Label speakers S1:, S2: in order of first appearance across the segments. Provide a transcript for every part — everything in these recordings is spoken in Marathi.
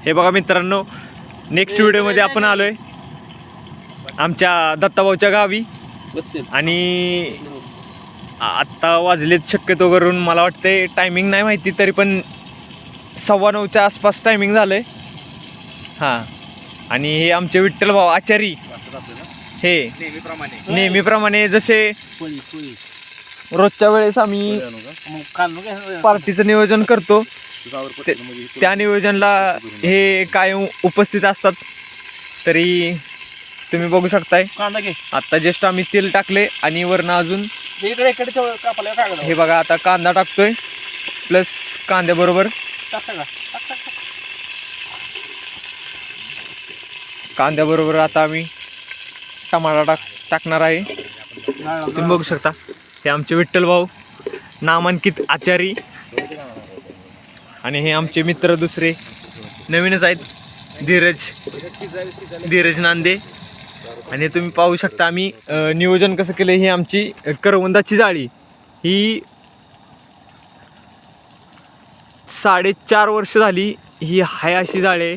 S1: हे बघा मित्रांनो, नेक्स्ट व्हिडिओमध्ये आपण आलोय आमच्या दत्ताभाऊच्या गावी आणि आत्ता वाजलेत शक्यतो करून मला वाटते टायमिंग नाही माहिती तरी पण 9:15च्या आसपास टायमिंग झालंय. हां, आणि हे आमचे विठ्ठल भाऊ आचारी हे नेहमीप्रमाणे जसे रोजच्या वेळेस आम्ही पार्टीचं नियोजन करतो त्या नियोजनला हे कायम उपस्थित असतात. तरी तुम्ही बघू शकताय आता जस्ट आम्ही तेल टाकले आणि वरनं अजून हे बघा आता कांदा टाकतोय प्लस कांद्याबरोबर आता आम्ही टमाटा टाकणार आहे. तुम्ही बघू शकता हे आमचे विठ्ठल भाऊ नामांकित आचारी आणि हे आमचे मित्र दुसरे नवीनच आहेत धीरज नांदे. आणि तुम्ही पाहू शकता आम्ही नियोजन कसं केलं. ही आमची करवंदाची जाळी ही 4.5 वर्ष झाली ही हाय अशी जाळी आहे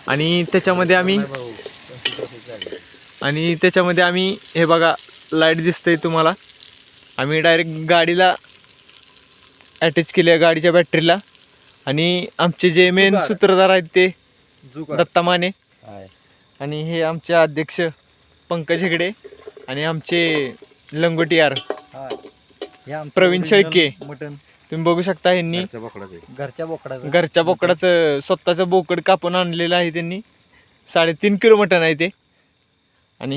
S1: आणि त्याच्यामध्ये आम्ही हे बघा लाईट दिसतंय तुम्हाला. आम्ही डायरेक्ट गाडीला अटॅच केली आहे गाडीच्या बॅटरीला. आणि आमचे जे मेन सूत्रधार आहेत ते दत्ता माने आणि हे आमचे अध्यक्ष पंकज हेगडे आणि आमचे लंगोटी प्रवीण शेळके. तुम्ही बघू शकता यांनी घरच्या बोकडाचं स्वतःचं बोकड कापून आणलेलं आहे त्यांनी. 3.5 किलो मटण आहे ते. आणि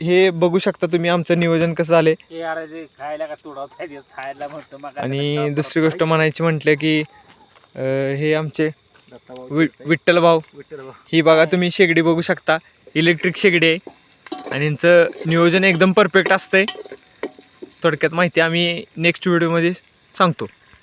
S1: हे बघू शकता तुम्ही आमचं नियोजन कसं झालंय. आणि दुसरी गोष्ट म्हणायची म्हटलं की हे आमचे विठ्ठल भाऊ ही बघा तुम्ही शेगडी बघू शकता इलेक्ट्रिक शेगडी आहे आणि यांचं नियोजन एकदम परफेक्ट असतंय. थोडक्यात माहिती आम्ही नेक्स्ट व्हिडिओमध्ये सांगतो.